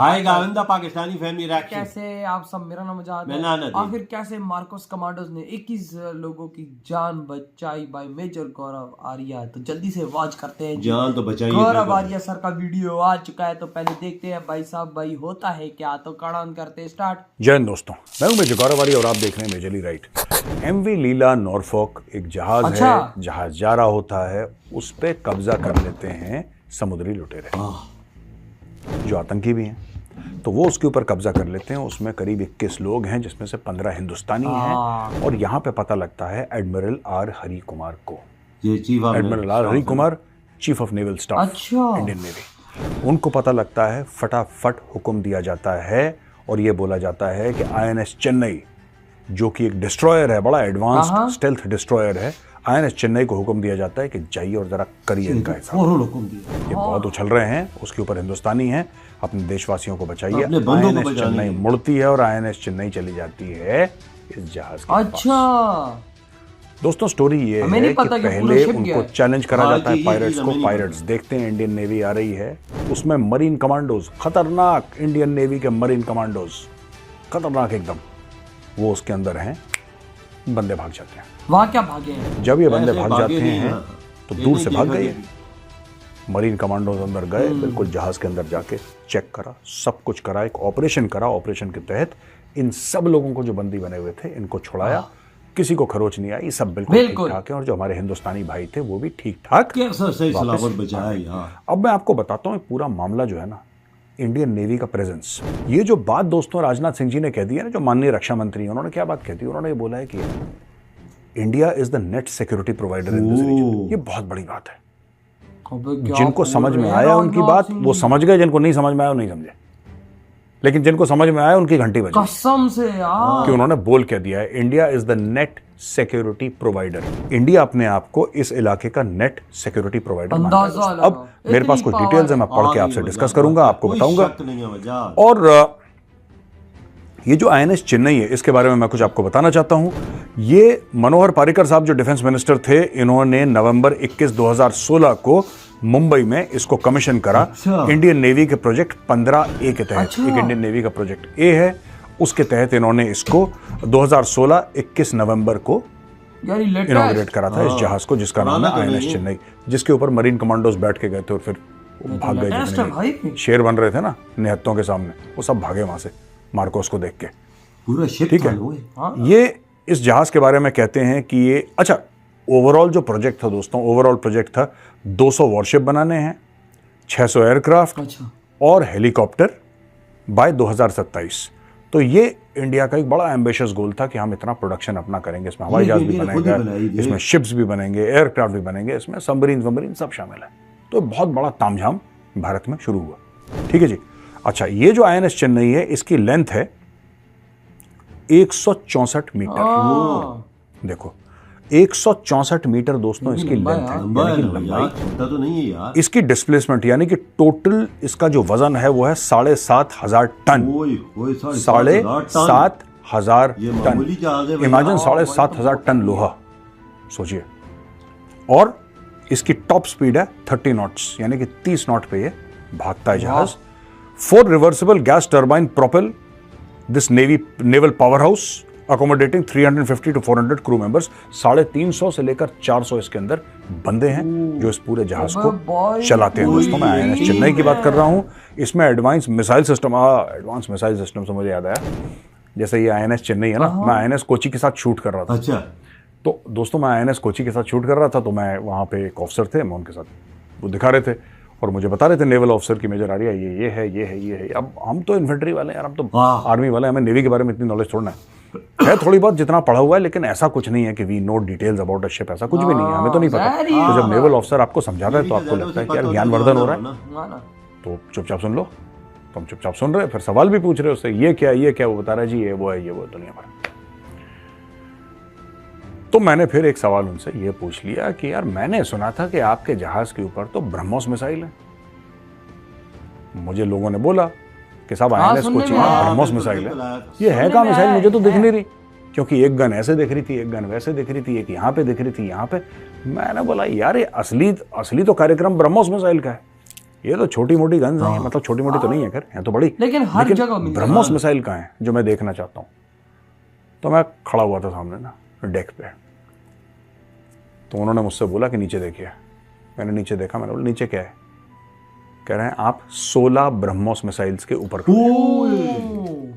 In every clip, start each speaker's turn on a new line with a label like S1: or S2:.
S1: आएगा आइंदा Pakistani family reaction.
S2: कैसे आप सब, मेरा नाम आजाद
S1: मैं
S2: है।
S1: नाना दी।
S2: आखिर कैसे मार्कोस कमांडोज ने 21 लोगों की जान बचाई बाय मेजर गौरव आर्या। तो जल्दी से वॉच करते हैं जी।
S1: जान तो बचाई
S2: गौरव आर्या सर का वीडियो आ चुका है, तो पहले देखते हैं भाई साहब भाई होता है क्या। तो कड़ान करते स्टार्ट।
S3: जय हिंद दोस्तों, मैं हूं मेजर गौरव आर्या और आप देख रहे हैं majorly right. MV Lila Norfolk एक जहाज
S2: अच्छा।
S3: है, जहाज जा रहा होता है, उस पे कब्जा कर लेते हैं समुद्री लुटेरे जो आतंकी भी हैं। तो वो उसके ऊपर कब्जा कर लेते हैं। उसमें करीब 21 लोग हैं, जिसमें से 15 हिंदुस्तानी हैं। और यहाँ पे पता लगता है एडमिरल आर हरी कुमार को।
S1: ये chief of
S3: admiral R Hari Kumar, chief of naval staff
S2: अच्छा।
S3: Indian navy. उनको पता लगता है, फटाफट हुक्म दिया जाता है और ये बोला जाता है कि INS चेन्नई, जो कि एक डिस्ट्रॉयर है, बड़ा एडवांस्ड स्टेल्थ डिस्ट्रॉयर है, INS चेन्नई को हुक्म दिया जाता है कि जाइए और जरा करिए इनका हिसाब।
S1: हुक्म दिया।
S3: ये बहुत उछल रहे हैं, उसके ऊपर हिंदुस्तानी हैं, अपने देशवासियों को बचाइए।
S1: अपने बंदों को
S3: INS
S1: बचानी
S3: चेन्नई
S1: है।
S3: मुड़ती है और INS चेन्नई चली जाती है इस जहाज के पास।
S2: अच्छा,
S3: दोस्तों स्टोरी ये
S2: हमें
S3: है
S2: नहीं
S3: कि
S2: पता कि पूरा
S3: पहले
S2: शिप गया
S3: उनको
S2: है।
S3: चैलेंज करा
S1: हाँ,
S3: जाता है
S1: ये
S3: पायरेट्स
S1: चीज़
S3: को।
S1: हमें नहीं
S3: पायरेट्स देखते हैं इंडियन नेवी आ रही है, उसमें मरीन कमांडोज, खतरनाक इंडियन नेवी के मरीन कमांडोज, खतरनाक एकदम, वो उसके अंदर हैं। बंदे भाग जाते हैं।
S2: वहाँ क्या भागे हैं?
S3: जब ये बंदे
S1: ऐसे
S3: भाग
S1: भागे
S3: जाते
S1: नहीं
S3: हैं
S1: ना।
S3: तो
S1: ये
S3: दूर
S1: नहीं
S3: से
S1: कि
S3: भाग
S1: भागे
S3: गए। मरीन कमांडोज अंदर गए, बिल्कुल जहाज के अंदर जाके चेक करा, सब कुछ करा, एक ऑपरेशन करा। ऑपरेशन के तहत इन सब लोगों को, जो बंदी बने हुए थे, इनको छुड़ाया। किसी को खरोच नहीं आई, सब बिल्कुल ठीक ठाक है। और जो हमारे हिंदुस्तानी भाई थे वो भी ठीक ठाक
S1: कैसा सही सलामत बचाया यार।
S3: अब मैं आपको बताता हूँ पूरा मामला जो है ना, इंडियन नेवी का प्रेजेंस। ये जो बात दोस्तों राजनाथ सिंह जी ने कह दी है ना, जो माननीय रक्षा मंत्री हैं, उन्होंने क्या बात कह दी? उन्होंने ये बोला है कि India is the net security provider in this region. ये बहुत बड़ी बात है। जिनको समझ में आया उनकी बात वो समझ गए, जिनको नहीं समझ में आया वो नहीं समझे। लेकिन जिनको समझ में आया उनकी घंटी बजी
S2: कसम से यार
S3: कि उन्होंने बोल कह दिया है, India is the net security provider. India अपने आप को इस इलाके का नेट सिक्योरिटी प्रोवाइडर मानता है। अब मेरे पास कुछ डिटेल्स है, मैं पढ़ के आपसे डिस्कस करूंगा, आपको बताऊंगा। और ये जो INS चेन्नई है, इसके बारे में मैं कुछ आपको बताना चाहता हूं। ये मनोहर पारिकर साहब जो डिफेंस मिनिस्टर थे, इन्होंने नवंबर 21, 2016 को मुंबई में इसको कमीशन करा। इंडियन नेवी के प्रोजेक्ट 15A के तहत। एक इंडियन नेवी का प्रोजेक्ट A है, उसके तहत इन्होंने इसको 2016 21 नवंबर को इनॉग्रेट करा था, इस जहाज को, जिसका नाम है INS चेन्नई, जिसके ऊपर मरीन कमांडोज बैठ के गए थे और फिर भाग गए। जितने शेर बन रहे थे ना निहत्तों के सामने, वो सब भागे वहां से मार्कोस को देख के।
S1: पूरा शिप
S3: ठीक है। ये इस जहाज के बारे में कहते हैं कि ये, अच्छा, ओवरऑल जो प्रोजेक्ट था दोस्तों, ओवरऑल प्रोजेक्ट था 200 वॉरशिप बनाने हैं, 600 एयरक्राफ्ट और हेलीकॉप्टर बाय 2027। तो ये इंडिया का एक बड़ा एम्बिशियस गोल था कि हम इतना प्रोडक्शन अपना करेंगे। इसमें हवाई जहाज भी बनेगा, इसमें शिप्स भी बनेंगे, एयरक्राफ्ट भी बनेंगे, इसमें सबमरीन सब शामिल है। तो बहुत बड़ा तामझाम भारत में शुरू हुआ। ठीक है जी। अच्छा, ये जो INS चेन्नई है, इसकी लेंथ है 164 मीटर। देखो 164 मीटर दोस्तों इसकी लेंथ है, यानी कि लंबाई।
S1: तो नहीं है यार।
S3: इसकी डिस्प्लेसमेंट यानी कि टोटल इसका जो वजन है वो है 7,500 टन। 7,500 टन। इमेजिन 7,500 टन लोहा, सोचिए। और इसकी टॉप स्पीड है 30 नॉट्स, यानी कि 30 नॉट पे ये भागता है जहाज। 4 reversible gas turbine propel this naval power house accommodating 350 to 400 crew members. 350 से लेकर 400 इसके अंदर बंदे हैं जो इस पूरे जहाज को चलाते हैं। दोस्तों मैं INS चेन्नई की बात कर रहा हूं। इसमें एडवांस मिसाइल सिस्टम से मुझे याद आया, जैसे ये INS चेन्नई है ना, मैं INS कोची के साथ शूट कर रहा था।
S1: अच्छा।
S3: तो दोस्तों मैं INS कोची के साथ शूट कर रहा था, तो मैं वहाँ पे एक ऑफिसर थे, मैं उनके साथ, वो दिखा रहे थे और मुझे बता रहे थे नेवल ऑफिसर की, मेजर आर्या ये है। अब हम तो इन्फेंट्री वाले हैं यार, हम तो आर्मी वाले हैं, हमें नेवी के बारे में इतनी नॉलेज थोड़ा है थोड़ी बहुत जितना पढ़ा हुआ है, लेकिन ऐसा कुछ नहीं है कि we know details about a ship, ऐसा कुछ भी नहीं है, हमें तो नहीं पता। तो जब नेवल ऑफिसर आपको समझाता है तो आपको लगता है कि यार ज्ञानवर्धन हो रहा है, तो चुपचाप सुन लो। तुम चुपचाप सुन रहे, फिर सवाल भी पूछ रहे हो उससे, ये क्या, वो बता रहा है जी ये वो है दुनिया भर। तो मैंने फिर एक सवाल उनसे ये पूछ लिया कि यार मैंने सुना था कि आपके जहाज के ऊपर तो ब्रह्मोस मिसाइल है। मुझे लोगों ने बोला कि साहब INS कोची में ब्रह्मोस मिसाइल है। ये है क्या मिसाइल? मुझे तो दिख नहीं रही, क्योंकि एक गन ऐसे दिख रही थी, एक गन वैसे दिख रही थी, एक यहाँ पे दिख रही थी, यहाँ पे। मैंने बोला यार ये असली तो कार्यक्रम ब्रह्मोस मिसाइल का है। ये तो छोटी मोटी गन्स हैं, मतलब छोटी मोटी तो नहीं है, खैर है तो बड़ी,
S2: लेकिन हर जगह मिल
S3: ब्रह्मोस मिसाइल कहाँ है जो मैं देखना चाहता हूँ। तो मैं खड़ा हुआ था सामने ना डेक पे, तो उन्होंने मुझसे बोला कि नीचे देखिए। मैंने नीचे देखा, मैंने बोला नीचे क्या है? कह रहे हैं आप 16 ब्रह्मोस मिसाइल्स के ऊपर खड़े।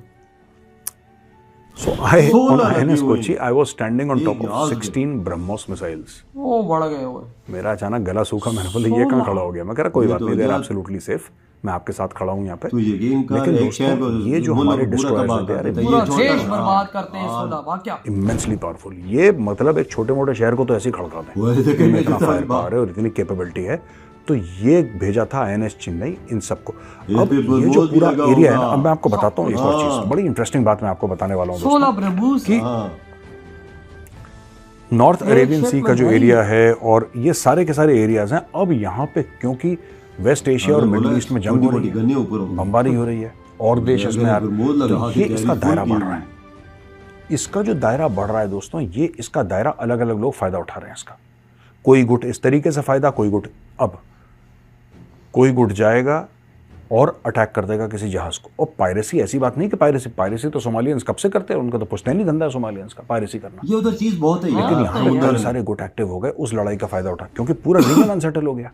S3: So on INS Kochi, I was standing on top of 16 BrahMos missiles.
S2: वो बढ़ गए हुए।
S3: मेरा अचानक गला सूखा, मैंने बोला ये कहाँ खड़ा हो गया? मैं कह रहा कोई बात नहीं, देर एब्सोल्युटली सेफ, मैं आपके साथ खड़ा हूँ यहाँ पे। लेकिन दोस्तों ये जो हमारे डिस्ट्रॉयर्स होते हैं,
S2: पूरा देश बर्बाद करते हैं, 16 वाकया
S3: इमेंसली पावरफुल। ये मतलब एक छोटे मोटे शहर को तो ऐसे ही खड़का दें, इनमें इतना फायर पावर है और इतनी कैपेबिलिटी है। तो ये भेजा था INS चेन्नई इन सबको। अब ये जो पूरा एरिया है ना, अब मैं आपको बताता हूँ एक और चीज, बड़ी इंटरेस्टिंग बात मैं आपको बताने वाला हूँ दोस्तों, नॉर्थ अरेबियन सी का जो एरिया है और ये सारे के सारे एरियाज हैं, अब यहाँ पे क्योंकि वेस्ट एशिया और मिडिल ईस्ट में जंग हो रही है, बमबारी हो रही है और देश इसमें आ रहे, तो ये इसका दायरा बढ़ रहा है। इसका जो दायरा बढ़ रहा है दोस्तों, ये इसका दायरा अलग अलग लोग फायदा उठा रहे हैं इसका। कोई गुट इस तरीके से फायदा, कोई गुट, अब कोई गुट जाएगा और अटैक कर देगा किसी जहाज को। और पायरेसी ऐसी बात नहीं कि पायरेसी तो सोमालियंस कब से करते हैं, उनका तो पुश्तैनी धंधा है सोमालियंस का पायरेसी करना।
S1: ये उधर चीज बहुत है,
S3: लेकिन यहाँ पर सारे गुट एक्टिव हो गए उस लड़ाई का फायदा उठा, क्योंकि पूरा रीजन अनसेटल हो गया,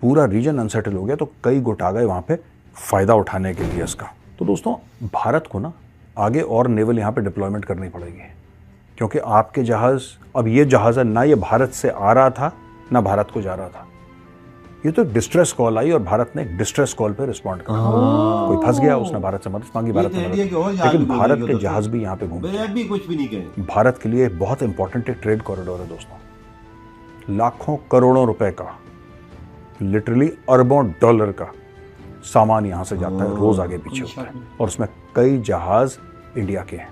S3: पूरा रीजन अनसेटल हो गया, तो कई गुट आ गए वहां पे फायदा उठाने के लिए इसका। तो दोस्तों भारत को ना आगे और नेवल यहाँ पे डिप्लॉयमेंट करनी पड़ेगी, क्योंकि आपके जहाज, अब ये जहाज है ना, ये भारत से आ रहा था ना भारत को जा रहा था, ये तो डिस्ट्रेस कॉल आई और भारत ने एक डिस्ट्रेस कॉल पे रिस्पॉन्ड करा। कोई फंस गया, उसने भारत से मदद मांगी, भारत ने मदद, लेकिन भारत के जहाज भी यहाँ पे घूमते,
S1: कुछ भी नहीं कहे।
S3: भारत के लिए बहुत इंपॉर्टेंट एक ट्रेड कॉरिडोर है दोस्तों। लाखों करोड़ों रुपए का, लिटरली अरबों डॉलर का सामान यहाँ से जाता है, रोज आगे पीछे होता है, और उसमें कई जहाज इंडिया के हैं।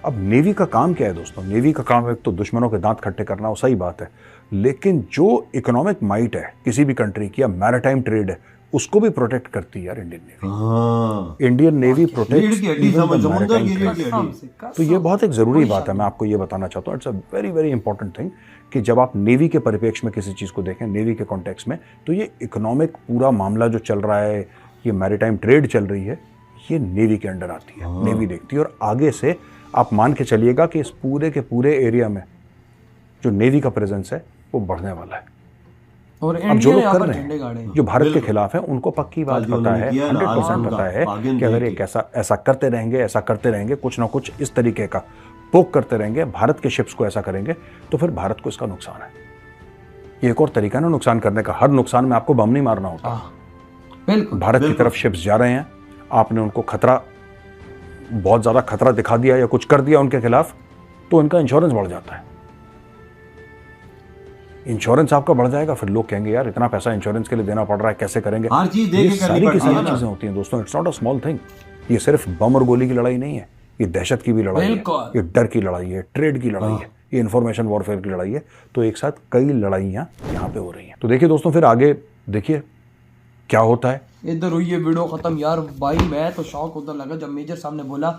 S3: अब नेवी का काम क्या है दोस्तों? नेवी का काम एक तो दुश्मनों के दांत खट्टे करना, वो सही बात है, लेकिन जो इकोनॉमिक माइट है किसी भी कंट्री की, या मैरिटाइम ट्रेड है, उसको भी प्रोटेक्ट करती है यार Indian navy. Indian navy protect maritime. तो ये बहुत एक जरूरी बात है, मैं आपको ये बताना चाहता हूँ, it's a very very important thing कि जब आप नेवी के परिप्रेक्ष्य में किसी चीज को देखें, नेवी के कॉन्टेक्स्ट में, तो ये इकोनॉमिक पूरा मामला जो चल रहा है, ये मैरिटाइम ट्रेड चल रही है, ये नेवी के अंडर आती है, नेवी देखती है। और आगे से आप मान के चलिएगा कि इस पूरे के पूरे एरिया में जो नेवी का प्रेजेंस है वो बढ़ने वाला है।
S2: और
S3: अब जो लोग कर रहे हैं, जो भारत के खिलाफ हैं, उनको पक्की बात पता है, 100% पता है कि अगर ये ऐसा करते रहेंगे, कुछ ना कुछ इस तरीके का पोक करते रहेंगे, भारत के शिप्स को ऐसा करेंगे, तो फिर भारत को इसका नुकसान है। ये एक और तरीका है ना नुकसान करने का, हर नुकसान में आपको बम नहीं मारना होता। भारत की तरफ शिप्स जा रहे हैं, आपने उनको खतरा, बहुत ज्यादा खतरा दिखा दिया या कुछ कर दिया उनके खिलाफ, तो उनका इंश्योरेंस बढ़ जाता है। इंश्योरेंस आपका बढ़ जाएगा, फिर लोग कहेंगे यार इतना पैसा इंश्योरेंस के लिए देना पड़ रहा है, कैसे करेंगे? ये सारी की सारी चीजें होती हैं दोस्तों, it's not a small thing. ये सिर्फ बम और गोली की लड़ाई नहीं है, ये दहशत की भी लड़ाई है, ये डर की लड़ाई है, ट्रेड की लड़ाई है, ये इंफॉर्मेशन वॉरफेयर की लड़ाई है। तो एक साथ कई लड़ाइयाँ यहाँ पे हो रही हैं। तो देखिए दोस्तों, फिर आगे देखिए क्या होता है।
S2: इधर हुई ये वीडियो खत्म यार। भाई मैं तो शौक उधर लगा जब मेजर साहब ने बोला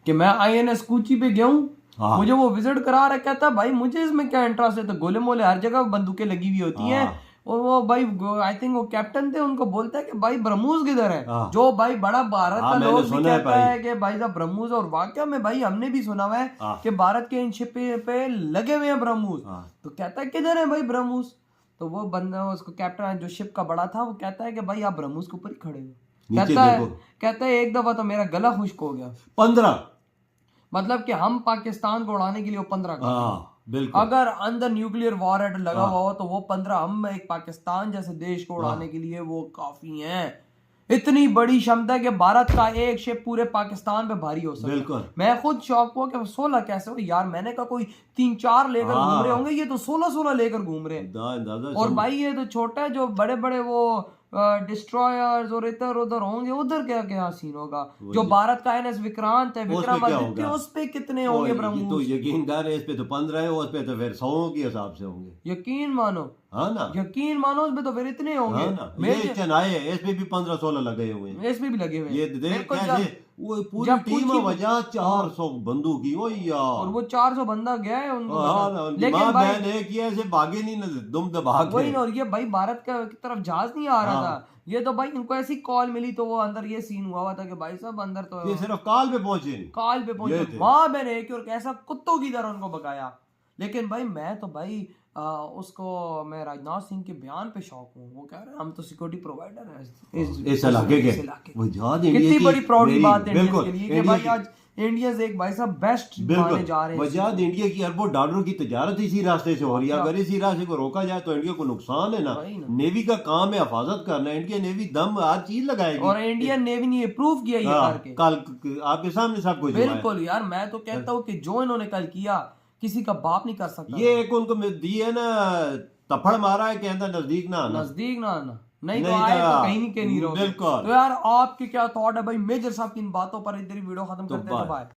S2: कि मैं INS कोची पे गया हूँ, मुझे वो विजिट करा रहा, कहता भाई मुझे इसमें क्या इंटरेस्ट है, तो गोले मोले हर जगह बंदूकें लगी हुई होती हैं। और वो भाई आई थिंक वो कैप्टन थे, उनको बोलता है कि भाई ब्रह्मोस किधर है, जो भाई बड़ा भारत का लोग भी कहता है कि भाई साहब ब्रह्मोस, और वाकया में भाई हमने भी सुना हुआ है कि भारत के इन शिप पे लगे हुए हैं ब्रह्मोस। तो कहता है किधर है भाई ब्रह्मोस? तो वो बंदा, उसको कैप्टन जो शिप का बड़ा था, वो कहता है कि भाई आप ब्रह्मोस के ऊपर ही खड़े हो। कहता है एक दफा तो मेरा गला खुश्क हो गया।
S1: 15
S2: मतलब कि हम पाकिस्तान को उड़ाने के लिए वो 15 बिल्कुल, अगर अंदर न्यूक्लियर वॉर हेड लगा हुआ हो तो वो 15, हम एक पाकिस्तान जैसे देश को उड़ाने के लिए वो काफी हैं। इतनी बड़ी क्षमता है कि भारत का एक शिप पूरे पाकिस्तान पे भारी हो सकता है। मैं खुद शौक हुआ कि 16 कैसे हो यार, मैंने कहा कोई 3-4 लेकर घूम रहे होंगे, ये तो 16 लेकर घूम रहे हैं। और भाई ये तो छोटा है, जो बड़े बड़े वो डिस्ट्रॉयर्स और इधर उधर होंगे, उधर क्या क्या सीन होगा। जो भारत का INS विक्रांत है, विक्रमादित्य, उस पे कितने होंगे ब्रह्मोस?
S1: तो यकीन कर, इस पे तो 15 है, उस पे तो फिर 100 के हिसाब से होंगे,
S2: यकीन मानो।
S1: हाँ ना,
S2: यकीन मानो उसमें तो फिर इतने
S1: हाँ
S2: होंगे।
S1: ना, ये चेन्नई है, इसमें भी 15-16 लगे हुए हैं।
S2: इसमें भी लगे हुए हैं।
S1: ये देख
S2: बिल्कुल,
S1: कैसे वो पूरी
S2: जब
S1: टीम
S2: पूछी-
S1: वजह 400 बंदूकी, ओ
S2: और
S1: यार।
S2: वो 400 बंदा गया है उनको
S1: हाँ
S2: बचा।
S1: ना,
S2: लेकिन
S1: दिमाग
S2: भाई
S1: मैंने किया ऐसे भागे नहीं ना, दुम दबा
S2: वही
S1: के।
S2: ना, और ये भाई भारत की तरफ जहाज नहीं आ रहा
S1: हाँ।
S2: था, ये तो भाई इनको ऐसी कॉल मिली तो वो अंदर ये सीन हुआ था कि भाई साहब अंदर तो
S1: ये सिर्फ काल पे पहुंचे नहीं।
S2: काल पे
S1: ये
S2: पहुंचे,
S1: थे।
S2: वहां मैंने एक और कैसा कुत्तों की तरह उनको भगाया। लेकिन भाई मैं तो भाई उसको मैं राजनाथ सिंह के बयान पे शौक हूँ। वो कह रहे हैं हम तो सिक्योरिटी प्रोवाइडर हैं
S1: इस इलाके के।
S2: की।
S1: वजाद इंडिया
S2: कितनी
S1: की
S2: बड़ी प्राउड की
S1: मेरी-
S2: बात है इंडियंस
S1: बिल्कुल,
S2: के लिए कि
S1: इंडिया
S2: भाई
S1: की-
S2: आज इंडियंस एक भाई साहब बेस्ट
S1: बिल्कुल
S2: माने जा रहे हैं।
S1: वजाद इंडिया की अरबों डॉलरों की तजारत इसी रास्ते से हो रही है। अगर इसी रास्ते को रोका जाए तो इंडिया को नुकसान है ना।
S2: वही ना।
S1: नेवी का काम है हिफाजत करना। इंडियन नेवी दम हर चीज लगाएगी।
S2: और इंडियन नेवी ने ये प्रूव किया ये
S1: हाँ,
S2: करके।
S1: कल आपके सामने सब कुछ हुआ है।
S2: बिल्कुल यार, मैं तो कहता हूँ कि जो इन्होंने कल किया किसी का बाप नहीं कर सकता।
S1: ये एक उनको दी है ना, तफड़ मारा है, कहता नजदीक ना आना।
S2: नजदीक ना आना, नहीं तो
S1: नहीं
S2: आए
S1: तो
S2: तो कहीं के नहीं रहोगे।
S1: बिल्कुल।
S2: तो यार आपके क्या थॉट है भाई मेजर साहब की इन बातों पर? इधर ही वीडियो खत्म करते हैं, तो बाय।